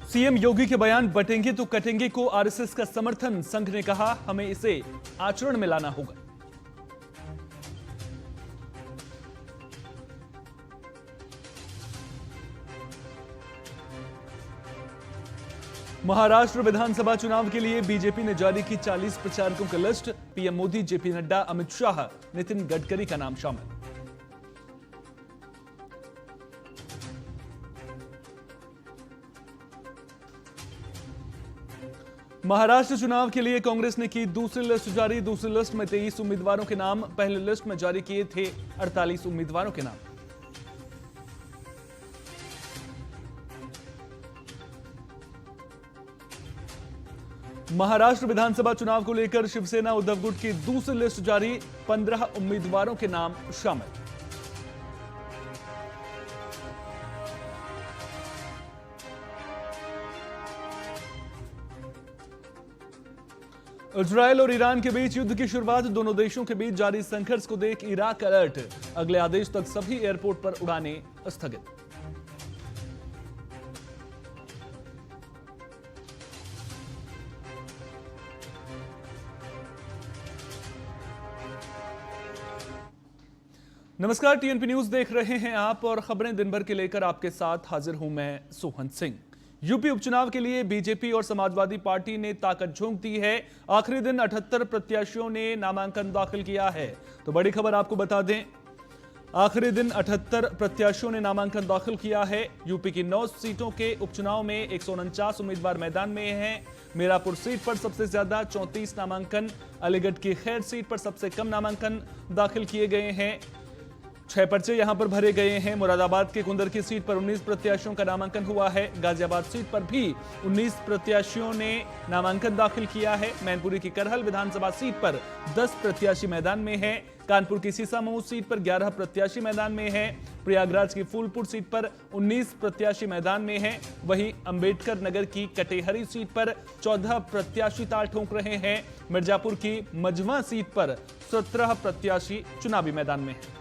CM योगी के बयान बटेंगे तो कटेंगे को आरएसएस का समर्थन। संघ ने कहा हमें इसे आचरण में लाना होगा। महाराष्ट्र विधानसभा चुनाव के लिए बीजेपी ने जारी की 40 प्रचारकों की list. PM Modi, JP Nadda, Amit Shah, Nitin Gadkari का नाम शामिल। महाराष्ट्र चुनाव के लिए कांग्रेस ने की दूसरी लिस्ट जारी। दूसरी लिस्ट में 23 उम्मीदवारों के नाम, पहली लिस्ट में जारी किए थे 48 उम्मीदवारों के नाम। महाराष्ट्र विधानसभा चुनाव को लेकर शिवसेना उद्धव गुट की दूसरी लिस्ट जारी। 15 उम्मीदवारों के नाम शामिल। इजरायल और ईरान के बीच युद्ध की शुरुआत। दोनों देशों के बीच जारी संघर्ष को देख इराक अलर्ट। अगले आदेश तक सभी एयरपोर्ट पर उड़ानें स्थगित। नमस्कार, टीएनपी न्यूज देख रहे हैं आप और खबरें दिन भर के लेकर आपके साथ हाजिर हूं मैं सोहन सिंह। यूपी उपचुनाव के लिए बीजेपी और समाजवादी पार्टी ने ताकत झोंक दी है। आखिरी दिन 78 प्रत्याशियों ने नामांकन दाखिल किया है। तो बड़ी खबर आपको बता दें, आखिरी दिन 78 प्रत्याशियों ने नामांकन दाखिल किया है। यूपी की 9 सीटों के उपचुनाव में 149 उम्मीदवार मैदान में हैं। मीरापुर सीट पर सबसे ज्यादा 34 नामांकन, अलीगढ़ की खैर सीट पर सबसे कम नामांकन दाखिल किए गए हैं। 6 पर्चे यहां पर भरे गए हैं। मुरादाबाद के कुंदर की सीट पर 19 प्रत्याशियों का नामांकन हुआ है। गाजियाबाद सीट पर भी 19 प्रत्याशियों ने नामांकन दाखिल किया है। मैनपुरी की करहल विधानसभा सीट पर 10 प्रत्याशी मैदान में हैं। कानपुर की सीसामऊ सीट पर 11 प्रत्याशी मैदान में हैं। प्रयागराज की फूलपुर सीट पर 19 प्रत्याशी मैदान में हैं। वहीं अंबेडकर नगर की कटेहरी सीट पर 14 प्रत्याशी ताल ठोंक रहे हैं। मिर्जापुर की मझवा सीट पर 17 प्रत्याशी चुनावी मैदान में हैं।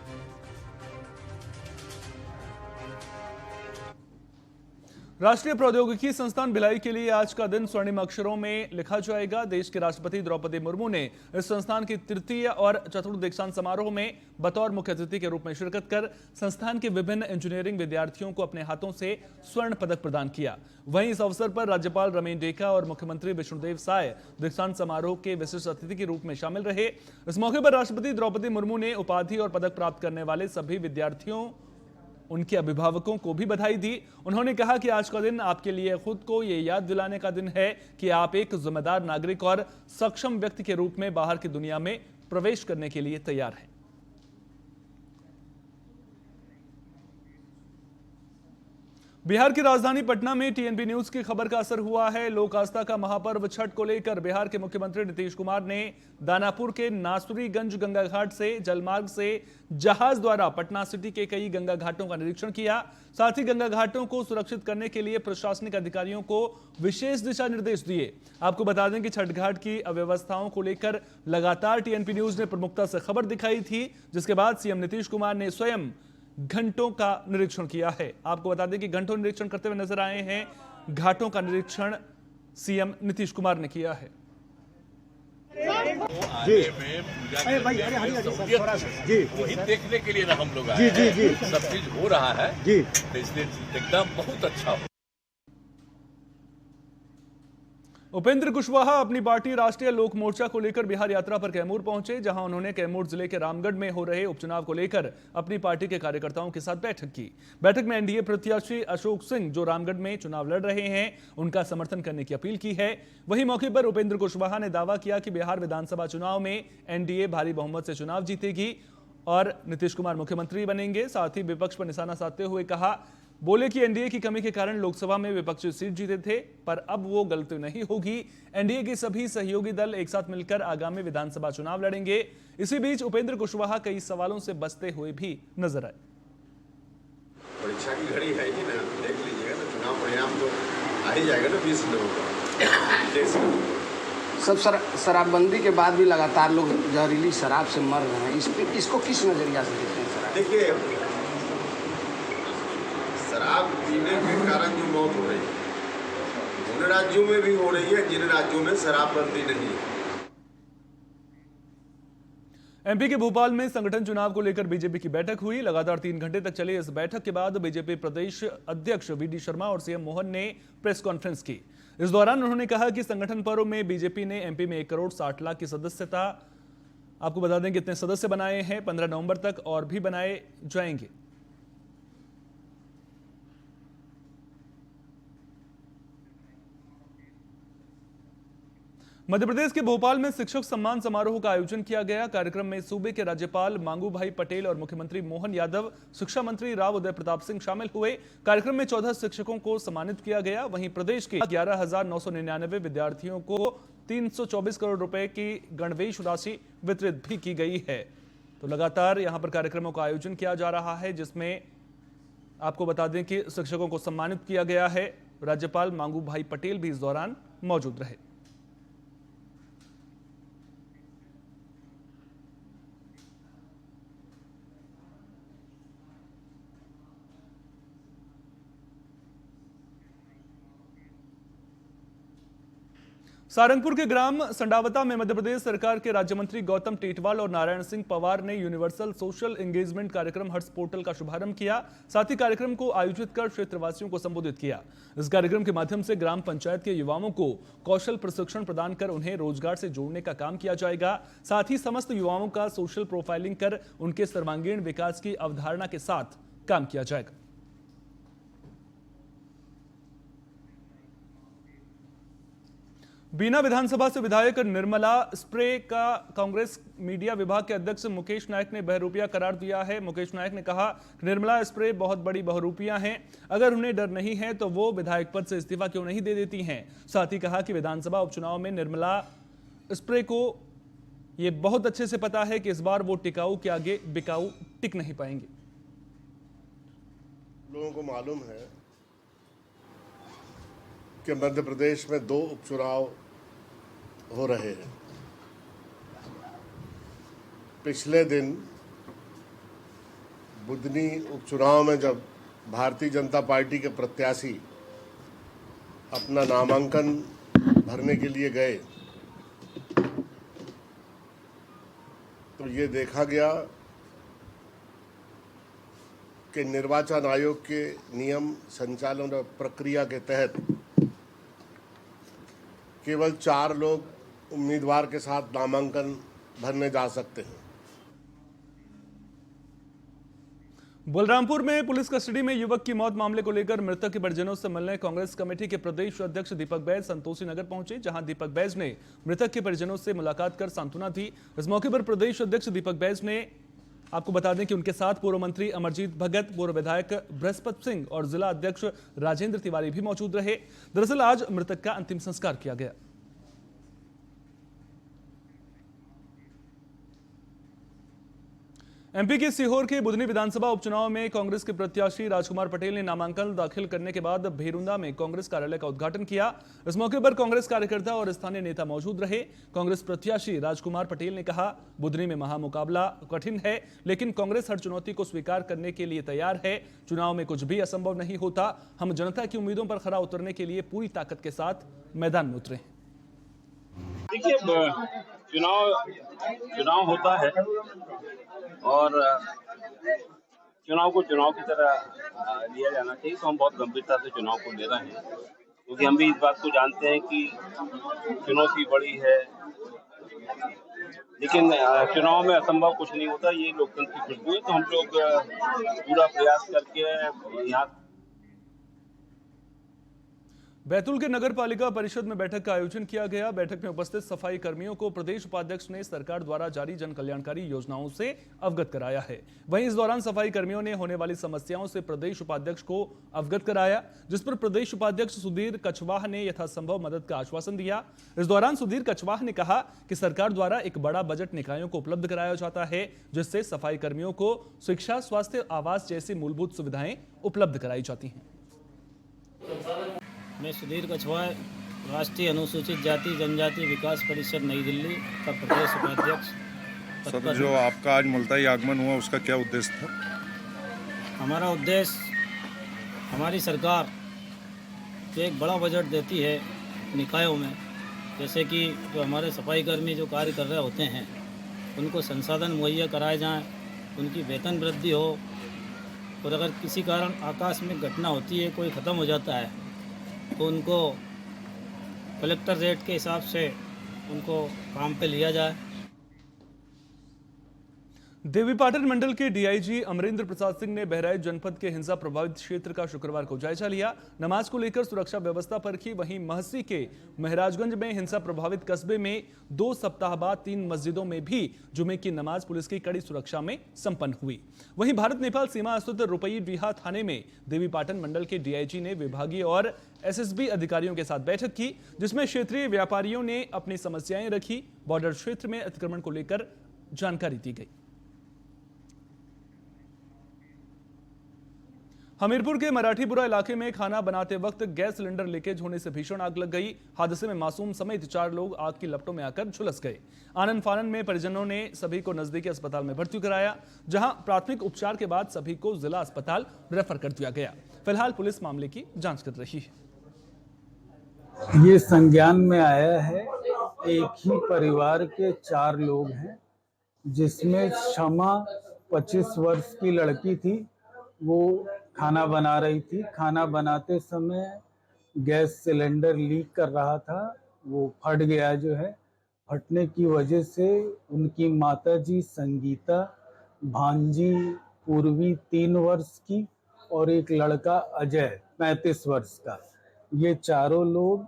राष्ट्रीय प्रौद्योगिकी संस्थान भिलाई के लिए आज का दिन स्वर्णिम अक्षरों में लिखा जाएगा। देश के राष्ट्रपति द्रौपदी मुर्मू ने इस संस्थान की तृतीय और चतुर्थ दीक्षांत समारोह में बतौर मुख्य अतिथि के रूप में शिरकत कर संस्थान के विभिन्न इंजीनियरिंग विद्यार्थियों को अपने हाथों से स्वर्ण पदक प्रदान किया। वहीं इस अवसर पर राज्यपाल रमेन डेका और मुख्यमंत्री विष्णुदेव साय दीक्षांत समारोह के विशिष्ट अतिथि के रूप में शामिल रहे। इस मौके पर राष्ट्रपति द्रौपदी मुर्मू ने उपाधि और पदक प्राप्त करने वाले सभी विद्यार्थियों, उनके अभिभावकों को भी बधाई दी। उन्होंने कहा कि आज का दिन आपके लिए खुद को ये याद दिलाने का दिन है कि आप एक जिम्मेदार नागरिक और सक्षम व्यक्ति के रूप में बाहर की दुनिया में प्रवेश करने के लिए तैयार हैं। बिहार की राजधानी पटना में टीएनपी न्यूज की खबर का असर हुआ है। लोक आस्था का महापर्व छठ को लेकर बिहार के मुख्यमंत्री नीतीश कुमार ने दानापुर के नासुरीगंज गंगा घाट से जलमार्ग से जहाज द्वारा पटना सिटी के कई गंगा घाटों का निरीक्षण किया। साथ ही गंगा घाटों को सुरक्षित करने के लिए प्रशासनिक अधिकारियों को विशेष दिशा निर्देश दिए। आपको बता दें कि छठ घाट की अव्यवस्थाओं को लेकर लगातार टीएनपी न्यूज ने प्रमुखता से खबर दिखाई थी, जिसके बाद सीएम नीतीश कुमार ने स्वयं घंटों का निरीक्षण किया है। आपको बता दें कि घंटों निरीक्षण करते हुए नजर आए हैं। घाटों का निरीक्षण सीएम नीतीश कुमार ने किया है। वही देखने के लिए ना हम लोग आए हैं। सब चीज हो रहा है तो इसलिए एकदम बहुत अच्छा हो। उपेंद्र कुशवाहा अपनी पार्टी राष्ट्रीय लोक मोर्चा को लेकर बिहार यात्रा पर कैमूर पहुंचे, जहां उन्होंने कैमूर जिले के रामगढ़ में हो रहे उपचुनाव को लेकर अपनी पार्टी के कार्यकर्ताओं के साथ बैठक की। बैठक में एनडीए प्रत्याशी अशोक सिंह, जो रामगढ़ में चुनाव लड़ रहे हैं, उनका समर्थन करने की अपील की है। वहीं मौके पर उपेंद्र कुशवाहा ने दावा किया कि बिहार विधानसभा चुनाव में एनडीए भारी बहुमत से चुनाव जीतेगी और नीतीश कुमार मुख्यमंत्री बनेंगे। साथ ही विपक्ष पर निशाना साधते हुए बोले कि एनडीए की कमी के कारण लोकसभा में विपक्षी सीट जीते थे, पर अब वो गलती नहीं होगी। एनडीए के सभी सहयोगी दल एक साथ मिलकर आगामी विधानसभा चुनाव लड़ेंगे। इसी बीच उपेंद्र कुशवाहा कई सवालों से बचते हुए भी नजर आए। परीक्षा की घड़ी है ही ना, देख लीजिएगा ना, चुनाव परिणाम तो आ ही जाएगा ना 20 नवंबर। सब शराबबंदी के बाद भी लगातार लोग जहरीली शराब से मर रहे हैं। इसको किस नजरिया से देखते हैं सर? देखिए, शराब पीने के कारण जो मौत हो रही है उन राज्यों में भी हो रही है जिन राज्यों में शराबबंदी नहीं है। एमपी के भोपाल में संगठन चुनाव को लेकर बीजेपी की बैठक हुई। लगातार 3 घंटे तक चली इस बैठक के बाद बीजेपी प्रदेश अध्यक्ष वीडी शर्मा और सीएम मोहन ने प्रेस कॉन्फ्रेंस की। इस दौरान उन्होंने कहा कि संगठन पर्व में बीजेपी ने एमपी में 1 करोड़ 60 लाख की सदस्यता, आपको बता दें कितने सदस्य बनाए हैं, 15 नवंबर तक और भी बनाए जाएंगे। मध्य प्रदेश के भोपाल में शिक्षक सम्मान समारोह का आयोजन किया गया। कार्यक्रम में सूबे के राज्यपाल मांगू भाई पटेल और मुख्यमंत्री मोहन यादव, शिक्षा मंत्री राव उदय प्रताप सिंह शामिल हुए। कार्यक्रम में 14 शिक्षकों को सम्मानित किया गया। वहीं प्रदेश के 11,999 विद्यार्थियों को 324 करोड़ रुपए की गणवेश राशि वितरित भी की गई है। तो लगातार यहां पर कार्यक्रमों का आयोजन किया जा रहा है, जिसमें आपको बता दें कि शिक्षकों को सम्मानित किया गया है। राज्यपाल मांगू भाई पटेल भी इस दौरान मौजूद रहे। सारंगपुर के ग्राम संडावता में मध्य प्रदेश सरकार के राज्य मंत्री गौतम टेटवाल और नारायण सिंह पवार ने यूनिवर्सल सोशल एंगेजमेंट कार्यक्रम हट्स पोर्टल का शुभारंभ किया। साथ ही कार्यक्रम को आयोजित कर क्षेत्रवासियों को संबोधित किया। इस कार्यक्रम के माध्यम से ग्राम पंचायत के युवाओं को कौशल प्रशिक्षण प्रदान कर उन्हें रोजगार से जोड़ने का काम किया जाएगा। साथ ही समस्त युवाओं का सोशल प्रोफाइलिंग कर उनके सर्वांगीण विकास की अवधारणा के साथ काम किया जाएगा। बीना विधानसभा से विधायक निर्मला स्प्रे का कांग्रेस मीडिया विभाग के अध्यक्ष मुकेश नायक ने बहरूपिया करार दिया है। मुकेश नायक ने कहा कि निर्मला स्प्रे बहुत बड़ी बहरूपिया हैं, अगर उन्हें डर नहीं है तो वो विधायक पद से इस्तीफा क्यों नहीं दे देती हैं। साथ ही कहा कि विधानसभा उपचुनाव में निर्मला स्प्रे को ये बहुत अच्छे से पता है कि इस बार वो टिकाऊ के आगे बिकाऊ टिक नहीं पाएंगे। लोगों को मालूम है कि मध्य प्रदेश में 2 उपचुनाव हो रहे हैं। पिछले दिन बुधनी उपचुनाव में जब भारतीय जनता पार्टी के प्रत्याशी अपना नामांकन भरने के लिए गए तो ये देखा गया कि निर्वाचन आयोग के नियम संचालन और प्रक्रिया के तहत केवल 4 लोग उम्मीदवार के साथ नामांकन भरने जा सकते हैं। बलरामपुर में पुलिस कस्टडी में युवक की मौत मामले को लेकर मृतक के परिजनों से मिलने कांग्रेस कमेटी के प्रदेश अध्यक्ष दीपक बैज संतोषी नगर पहुंचे, जहां दीपक बैज ने मृतक के परिजनों से मुलाकात कर सांत्वना दी। इस मौके पर प्रदेश अध्यक्ष दीपक बैज ने, आपको बता दें कि उनके साथ पूर्व मंत्री अमरजीत भगत, पूर्व विधायक बृहस्पति सिंह और जिला अध्यक्ष राजेंद्र तिवारी भी मौजूद रहे। दरअसल आज मृतक का अंतिम संस्कार किया गया। एमपी के सीहोर के बुधनी विधानसभा उपचुनाव में कांग्रेस के प्रत्याशी राजकुमार पटेल ने नामांकन दाखिल करने के बाद भेरुंदा में कांग्रेस कार्यालय का उद्घाटन किया। इस मौके पर कांग्रेस कार्यकर्ता और स्थानीय नेता मौजूद रहे। कांग्रेस प्रत्याशी राजकुमार पटेल ने कहा, बुधनी में महामुकाबला कठिन है, लेकिन कांग्रेस हर चुनौती को स्वीकार करने के लिए तैयार है। चुनाव में कुछ भी असंभव नहीं होता। हम जनता की उम्मीदों पर खरा उतरने के लिए पूरी ताकत के साथ मैदान में उतरे। देखिए, चुनाव होता है और चुनाव को चुनाव की तरह लिया जाना चाहिए, तो हम बहुत गंभीरता से चुनाव को ले रहे हैं, क्योंकि हम भी इस बात को जानते हैं कि चुनौती बड़ी है, लेकिन चुनाव में असंभव कुछ नहीं होता। ये लोकतंत्र की खुशबू है, तो हम लोग पूरा प्रयास करके यहाँ। बैतूल के नगर पालिका परिषद में बैठक का आयोजन किया गया। बैठक में उपस्थित सफाई कर्मियों को प्रदेश उपाध्यक्ष ने सरकार द्वारा जारी जन कल्याणकारी योजनाओं से अवगत कराया है। वहीं इस दौरान सफाई कर्मियों ने होने वाली समस्याओं से प्रदेश उपाध्यक्ष को अवगत कराया, जिस पर प्रदेश उपाध्यक्ष सुधीर कछवाह ने यथासंभव मदद का आश्वासन दिया। इस दौरान सुधीर कछवाह ने कहा कि सरकार द्वारा एक बड़ा बजट निकायों को उपलब्ध कराया जाता है, जिससे सफाई कर्मियों को शिक्षा, स्वास्थ्य, आवास जैसी मूलभूत सुविधाएं उपलब्ध कराई जाती हैं। मैं सुधीर कछवाह, राष्ट्रीय अनुसूचित जाति जनजाति विकास परिषद नई दिल्ली का प्रदेश उपाध्यक्ष। सर, जो आपका आज मुल्ताई आगमन हुआ उसका क्या उद्देश्य था? हमारा उद्देश्य, हमारी सरकार जो एक बड़ा बजट देती है निकायों में, जैसे कि जो हमारे सफाई कर्मी जो कार्य कर रहे होते हैं उनको संसाधन मुहैया कराए जाएं, उनकी वेतन वृद्धि हो, और अगर किसी कारण आकाश में घटना होती है, कोई ख़त्म हो जाता है, तो उनको कलेक्टर रेट के हिसाब से उनको काम पे लिया जाए। देवीपाटन मंडल के डीआईजी अमरेंद्र प्रसाद सिंह ने बहराइच जनपद के हिंसा प्रभावित क्षेत्र का शुक्रवार को जायजा लिया। नमाज को लेकर सुरक्षा व्यवस्था पर की। वहीं महसी के महराजगंज में हिंसा प्रभावित कस्बे में 2 सप्ताह बाद 3 मस्जिदों में भी जुमे की नमाज पुलिस की कड़ी सुरक्षा में संपन्न हुई। वहीं भारत नेपाल सीमा स्थित रुपई डीहा थाने में देवीपाटन मंडल के डीआईजी ने विभागीय और एसएसबी अधिकारियों के साथ बैठक की, जिसमें क्षेत्रीय व्यापारियों ने अपनी समस्याएं रखी। बॉर्डर क्षेत्र में अतिक्रमण को लेकर जानकारी दी गई। हमीरपुर के मराठीपुरा इलाके में खाना बनाते वक्त गैस सिलेंडर लीकेज होने से भीषण आग लग गई। हादसे में मासूम समेत 4 लोग आग की लपटों में आकर झुलस गए। आनन फानन में परिजनों ने सभी को नजदीकी अस्पताल में भर्ती कराया, जहां प्राथमिक उपचार के बाद सभी को जिला अस्पताल रेफर कर दिया गया। फिलहाल पुलिस मामले की जांच कर रही है। ये संज्ञान में आया है, एक ही परिवार के 4 लोग हैं, जिसमें क्षमा 25 वर्ष की लड़की थी। वो खाना बना रही थी। खाना बनाते समय गैस सिलेंडर लीक कर रहा था, वो फट गया। फटने की वजह से उनकी माताजी संगीता, भांजी पूर्वी 3 वर्ष की और एक लड़का अजय 35 वर्ष का, ये चारों लोग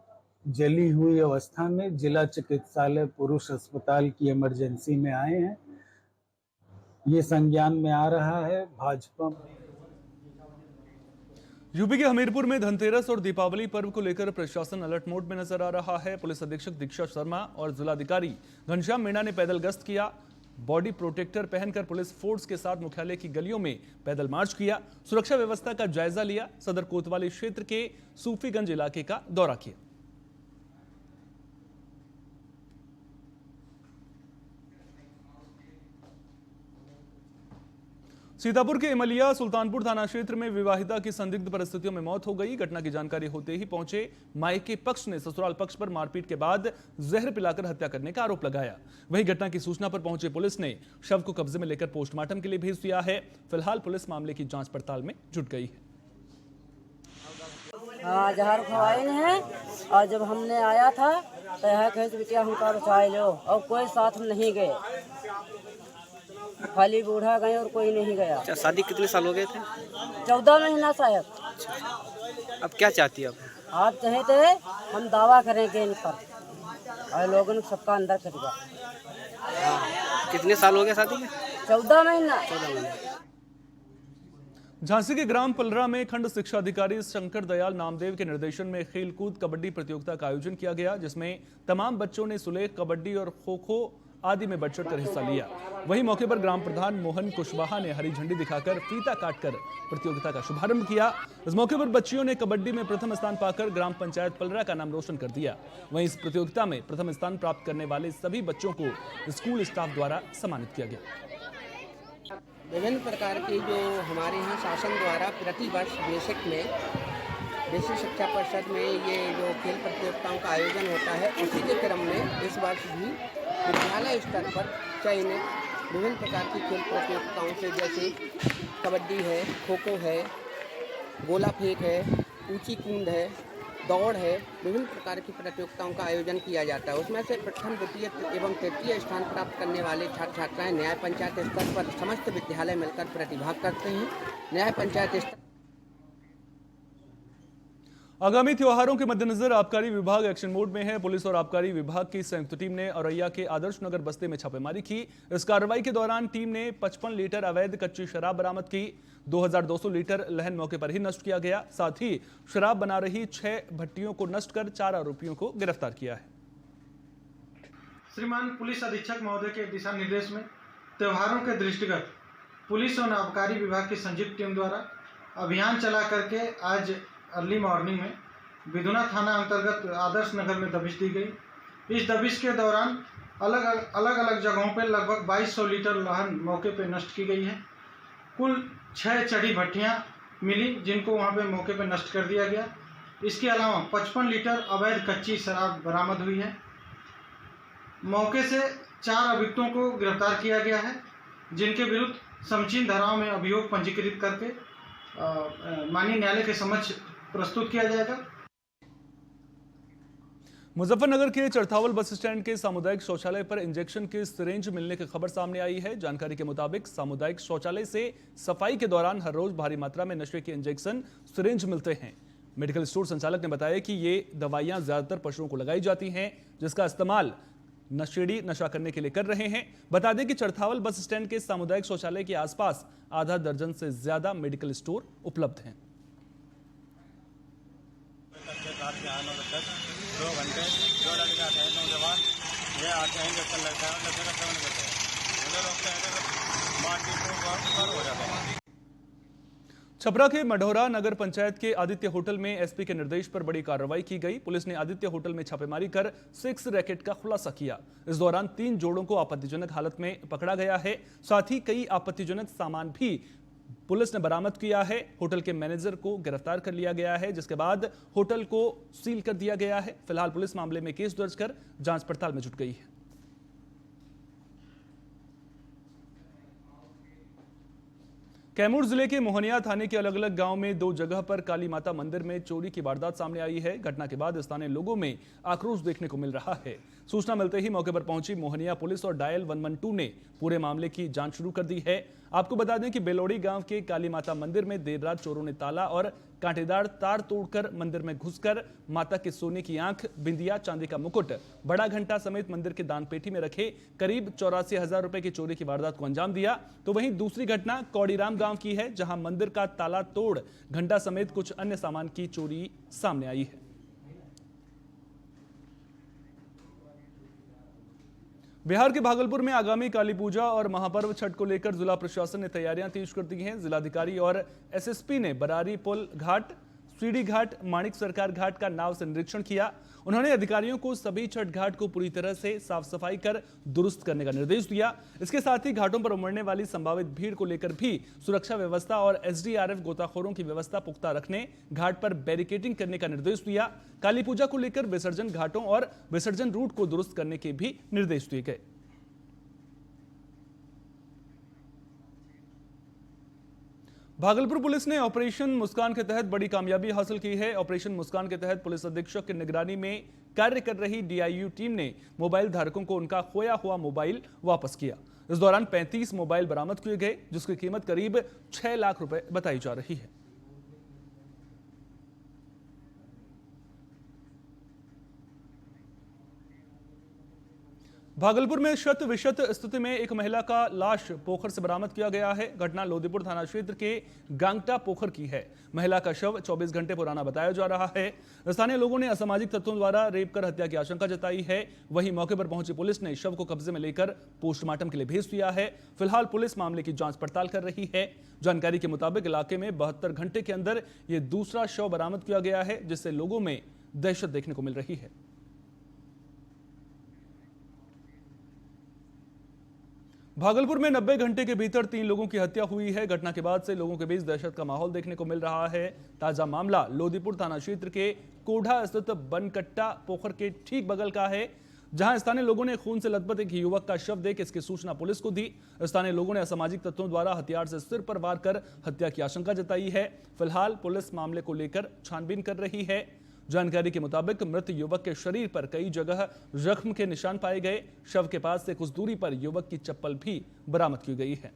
जली हुई अवस्था में जिला चिकित्सालय पुरुष अस्पताल की इमरजेंसी में आए हैं। ये संज्ञान में आ रहा है। भाजपा यूपी के हमीरपुर में धनतेरस और दीपावली पर्व को लेकर प्रशासन अलर्ट मोड में नजर आ रहा है। पुलिस अधीक्षक दीक्षा शर्मा और जिलाधिकारी घनश्याम मीणा ने पैदल गश्त किया। बॉडी प्रोटेक्टर पहनकर पुलिस फोर्स के साथ मुख्यालय की गलियों में पैदल मार्च किया। सुरक्षा व्यवस्था का जायजा लिया। सदर कोतवाली क्षेत्र के सूफीगंज इलाके का दौरा किया। सीतापुर के इमलिया सुल्तानपुर थाना क्षेत्र में विवाहिता की संदिग्ध परिस्थितियों में मौत हो गई। घटना की जानकारी होते ही पहुंचे मायके पक्ष ने ससुराल पक्ष पर मारपीट के बाद जहर पिलाकर हत्या करने का आरोप लगाया। वहीं घटना की सूचना पर पहुंचे पुलिस ने शव को कब्जे में लेकर पोस्टमार्टम के लिए भेज दिया है। फिलहाल पुलिस मामले की जांच पड़ताल में जुट गई है। जहर खवाए हैं, और जब हमने आया था तो यह कहे बिटिया हमका बचाए लो, और कोई साथ नहीं गए, खाली बूढ़ा गए और कोई नहीं गया। अच्छा, शादी कितने साल हो गए थे? 14 महीना शायद। अब क्या चाहती है आप चाहे थे हम दावा करेंगे इन पर, और लोगों ने सबका अंदर करेगा। कितने साल हो गए शादी के? 14 महीना। झांसी के ग्राम पलरा में खंड शिक्षा अधिकारी शंकर दयाल नामदेव के निर्देशन में खेल कूद कबड्डी प्रतियोगिता का आयोजन किया गया, जिसमें तमाम बच्चों ने सुलेख, कबड्डी और खो खो आदि में बढ़ चढ़कर हिस्सा लिया। वहीं मौके पर ग्राम प्रधान मोहन कुशवाहा ने हरी झंडी दिखाकर फीता काटकर प्रतियोगिता का शुभारंभ किया। इस मौके पर बच्चियों ने कबड्डी में प्रथम स्थान पाकर ग्राम पंचायत पलरा का नाम रोशन कर दिया। वहीं इस प्रतियोगिता में प्रथम स्थान प्राप्त करने वाले सभी बच्चों को स्कूल स्टाफ द्वारा सम्मानित किया गया। विभिन्न प्रकार की जो हमारे यहाँ शासन द्वारा प्रतिवर्ष बेसिक शिक्षा परिषद में ये जो खेल प्रतियोगिताओं का आयोजन होता है, उसी के क्रम में इस वर्ष भी विद्यालय स्तर पर चयनित विभिन्न प्रकार की खेल प्रतियोगिताओं से, जैसे कबड्डी है, खो खो है, गोला फेंक है, ऊंची कूद है, दौड़ है, विभिन्न प्रकार की प्रतियोगिताओं का आयोजन किया जाता है। उसमें से प्रथम, द्वितीय एवं तृतीय स्थान प्राप्त करने वाले छात्र छात्राएं न्याय पंचायत स्तर पर समस्त विद्यालय मिलकर प्रतिभाग करते हैं। न्याय पंचायत स्तर आगामी त्योहारों के मद्देनजर आबकारी विभाग एक्शन मोड में है। पुलिस और आबकारी विभाग की संयुक्त टीम ने औरैया के आदर्श नगर बस्ती में छापेमारी की। इस कार्रवाई के दौरान टीम ने 55 लीटर अवैध कच्ची शराब बरामद की। 2200 लीटर लहन मौके पर ही नष्ट किया गया। साथ ही शराब बना रही 6 भट्टियों को नष्ट कर 4 आरोपियों को गिरफ्तार किया है। श्रीमान पुलिस अधीक्षक महोदय के दिशा निर्देश में त्योहारों के दृष्टिगत पुलिस और आबकारी विभाग की संयुक्त टीम द्वारा अभियान चला करके आज अर्ली मॉर्निंग में विधुना थाना अंतर्गत आदर्श नगर में दबिश दी गई। इस दबिश के दौरान अलग अलग जगहों पर लगभग 2200 लीटर लहन मौके पर नष्ट की गई है। कुल 6 चढ़ी भट्टियां मिली, जिनको वहां पे मौके पर नष्ट कर दिया गया। इसके अलावा 55 लीटर अवैध कच्ची शराब बरामद हुई है। मौके से 4 अभियुक्तों को गिरफ्तार किया गया है, जिनके विरुद्ध समुचित धाराओं में अभियोग पंजीकृत करके माननीय न्यायालय के समक्ष प्रस्तुत किया जाएगा। मुजफ्फरनगर के चरथावल बस स्टैंड के सामुदायिक शौचालय पर इंजेक्शन के सिरिंज मिलने की खबर सामने आई है। जानकारी के मुताबिक सामुदायिक शौचालय से सफाई के दौरान हर रोज भारी मात्रा में नशे के इंजेक्शन सिरिंज मिलते हैं। मेडिकल स्टोर संचालक ने बताया कि ये दवाइयां ज्यादातर पशुओं को लगाई जाती हैं, जिसका इस्तेमाल नशेड़ी नशा करने के लिए कर रहे हैं। बता दें कि चरथावल बस स्टैंड के सामुदायिक शौचालय के आसपास आधा दर्जन से ज्यादा मेडिकल स्टोर उपलब्ध हैं। 2 घंटे 2 लड़के आते हैं, नौजवान ये आते हैं, इंजेक्शन लगता है, नशे का सेवन करते हैं, उन्हें रोकते हैं तो माटी पर हो जाता है। छपरा के मढ़ौरा नगर पंचायत के आदित्य होटल में एसपी के निर्देश पर बड़ी कार्रवाई की गई। पुलिस ने आदित्य होटल में छापेमारी कर सेक्स रैकेट का खुलासा किया। इस दौरान 3 जोड़ों को आपत्तिजनक हालत में पकड़ा गया है। साथ ही कई आपत्तिजनक सामान भी पुलिस ने बरामद किया है। होटल के मैनेजर को गिरफ्तार कर लिया गया है, जिसके बाद होटल को सील कर दिया गया है। फिलहाल पुलिस मामले में केस दर्ज कर जांच पड़ताल में जुट गई है। कैमूर जिले के मोहनिया थाने के अलग अलग गांव में 2 जगह पर काली माता मंदिर में चोरी की वारदात सामने आई है। घटना के बाद स्थानीय लोगों में आक्रोश देखने को मिल रहा है। सूचना मिलते ही मौके पर पहुंची मोहनिया पुलिस और डायल 112 ने पूरे मामले की जांच शुरू कर दी है। आपको बता दें कि बेलोड़ी गांव के काली माता मंदिर में देर रात चोरों ने ताला और कांटेदार तार तोड़कर मंदिर में घुसकर माता के सोने की आंख, बिंदिया, चांदी का मुकुट, बड़ा घंटा समेत मंदिर के दान पेटी में रखे करीब 84,000 रुपए की चोरी की वारदात को अंजाम दिया। तो वहीं दूसरी घटना कौड़ीराम गांव की है, जहां मंदिर का ताला तोड़ घंटा समेत कुछ अन्य सामान की चोरी सामने आई है। बिहार के भागलपुर में आगामी काली पूजा और महापर्व छठ को लेकर जिला प्रशासन ने तैयारियां तेज कर दी हैं। जिलाधिकारी और एसएसपी ने बरारी पुल घाट, सीडी घाट, माणिक सरकार घाट का नाव से निरीक्षण किया। उन्होंने अधिकारियों को सभी छठ घाट को पूरी तरह से साफ सफाई कर दुरुस्त करने का निर्देश दिया। इसके साथ ही घाटों पर उमड़ने वाली संभावित भीड़ को लेकर भी सुरक्षा व्यवस्था और एसडीआरएफ गोताखोरों की व्यवस्था पुख्ता रखने, घाट पर बैरिकेडिंग करने का निर्देश दिया। काली पूजा को लेकर विसर्जन घाटों और विसर्जन रूट को दुरुस्त करने के भी निर्देश दिए गए। भागलपुर पुलिस ने ऑपरेशन मुस्कान के तहत बड़ी कामयाबी हासिल की है। ऑपरेशन मुस्कान के तहत पुलिस अधीक्षक की निगरानी में कार्य कर रही डीआईयू टीम ने मोबाइल धारकों को उनका खोया हुआ मोबाइल वापस किया। इस दौरान 35 मोबाइल बरामद किए गए, जिसकी कीमत करीब 6 लाख रुपए बताई जा रही है। भागलपुर में शत विशत स्थिति में एक महिला का लाश पोखर से बरामद किया गया है। घटना लोदीपुर थाना क्षेत्र के गांगटा पोखर की है। महिला का शव 24 घंटे पुराना बताया जा रहा है। स्थानीय लोगों ने असामाजिक तत्वों द्वारा रेप कर हत्या की आशंका जताई है। वहीं मौके पर पहुंची पुलिस ने शव को कब्जे में लेकर पोस्टमार्टम के लिए भेज दिया है। फिलहाल पुलिस मामले की जांच पड़ताल कर रही है। जानकारी के मुताबिक इलाके में 72 घंटे के अंदर यह दूसरा शव बरामद किया गया है, जिससे लोगों में दहशत देखने को मिल रही है। भागलपुर में 90 घंटे के भीतर 3 लोगों की हत्या हुई है। घटना के बाद से लोगों के बीच दहशत का माहौल देखने को मिल रहा है। ताजा मामला लोदीपुर थाना क्षेत्र के कोढ़ा स्थित बनकट्टा पोखर के ठीक बगल का है, जहां स्थानीय लोगों ने खून से लथपथ एक युवक का शव देख इसकी सूचना पुलिस को दी। स्थानीय लोगों ने असामाजिक तत्वों द्वारा हथियार से सिर पर वार कर हत्या की आशंका जताई है। फिलहाल पुलिस मामले को लेकर छानबीन कर रही है। जानकारी के मुताबिक मृत युवक के शरीर पर कई जगह जख्म के निशान पाए गए। शव के पास से कुछ दूरी पर युवक की चप्पल भी बरामद की गई है।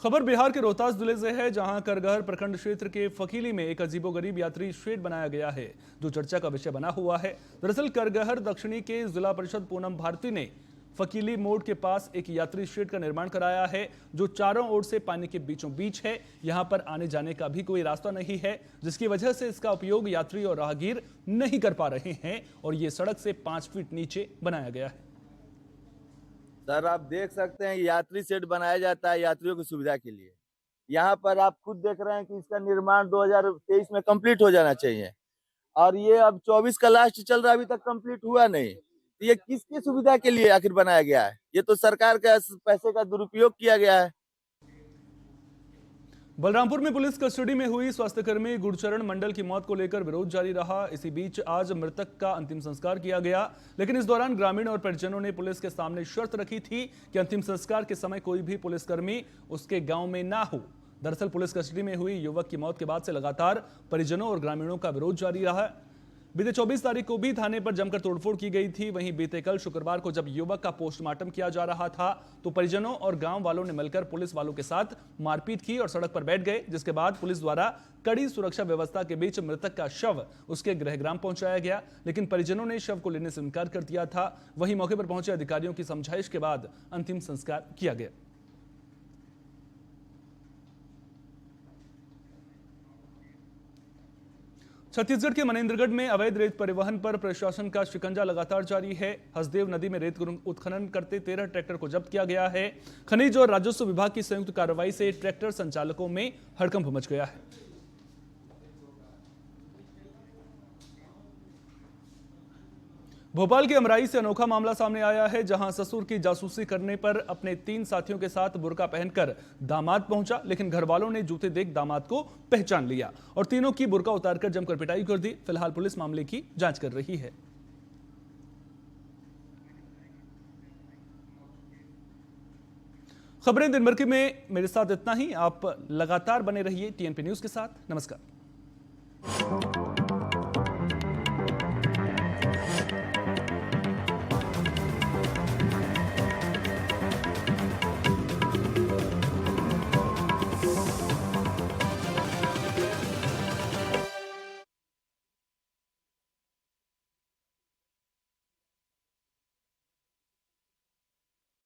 खबर बिहार के रोहतास जिले से है, जहां करगहर प्रखंड क्षेत्र के फकीली में एक अजीबोगरीब यात्री शेड बनाया गया है, जो चर्चा का विषय बना हुआ है। दरअसल करगहर दक्षिणी के जिला परिषद पूनम भारती ने फकीली मोड़ के पास एक यात्री शेड का निर्माण कराया है, जो चारों ओर से पानी के बीचों बीच है। यहां पर आने जाने का भी कोई रास्ता नहीं है, जिसकी वजह से इसका उपयोग यात्री और राहगीर नहीं कर पा रहे हैं और ये सड़क से 5 फीट नीचे बनाया गया है। सर, आप देख सकते हैं यात्री शेड बनाया जाता है यात्रियों की सुविधा के लिए। यहाँ पर आप खुद देख रहे हैं कि इसका निर्माण 2023 में कंप्लीट हो जाना चाहिए और ये अब 24 का लास्ट चल रहा है, अभी तक कंप्लीट हुआ नहीं। ये किसकी सुविधा के लिए आखिर बनाया गया है? ये तो सरकार के पैसे का दुरुपयोग किया गया है। बलरामपुर में पुलिस कस्टडी में हुई स्वास्थ्यकर्मी गुरचरण मंडल की मौत को लेकर विरोध जारी रहा। इसी बीच आज मृतक का अंतिम संस्कार किया गया, लेकिन इस दौरान ग्रामीण और परिजनों ने पुलिस के सामने शर्त रखी थी कि अंतिम संस्कार के समय कोई भी पुलिसकर्मी उसके गांव में ना हो। दरअसल पुलिस कस्टडी में हुई युवक की मौत के बाद से लगातार परिजनों और ग्रामीणों का विरोध जारी रहा। बीते 24 तारीख को भी थाने पर जमकर तोड़फोड़ की गई थी। वहीं बीते कल शुक्रवार को जब युवक का पोस्टमार्टम किया जा रहा था तो परिजनों और गांव वालों ने मिलकर पुलिस वालों के साथ मारपीट की और सड़क पर बैठ गए, जिसके बाद पुलिस द्वारा कड़ी सुरक्षा व्यवस्था के बीच मृतक का शव उसके गृहग्राम पहुंचाया गया, लेकिन परिजनों ने शव को लेने से इनकार कर दिया था। वहीं मौके पर पहुंचे अधिकारियों की समझाइश के बाद अंतिम संस्कार किया गया। छत्तीसगढ़ के मनेन्द्रगढ़ में अवैध रेत परिवहन पर प्रशासन का शिकंजा लगातार जारी है। हसदेव नदी में रेत उत्खनन करते 13 ट्रैक्टर को जब्त किया गया है। खनिज और राजस्व विभाग की संयुक्त कार्रवाई से ट्रैक्टर संचालकों में हड़कंप मच गया है। भोपाल के अमराई से अनोखा मामला सामने आया है, जहां ससुर की जासूसी करने पर अपने 3 साथियों के साथ बुर्का पहनकर दामाद पहुंचा, लेकिन घर वालों ने जूते देख दामाद को पहचान लिया और तीनों की बुर्का उतारकर जमकर पिटाई कर दी। फिलहाल पुलिस मामले की जांच कर रही है। खबरें दिन भर की में मेरे साथ इतना ही। आप लगातार बने रहिए टीएनपी न्यूज के साथ। नमस्कार।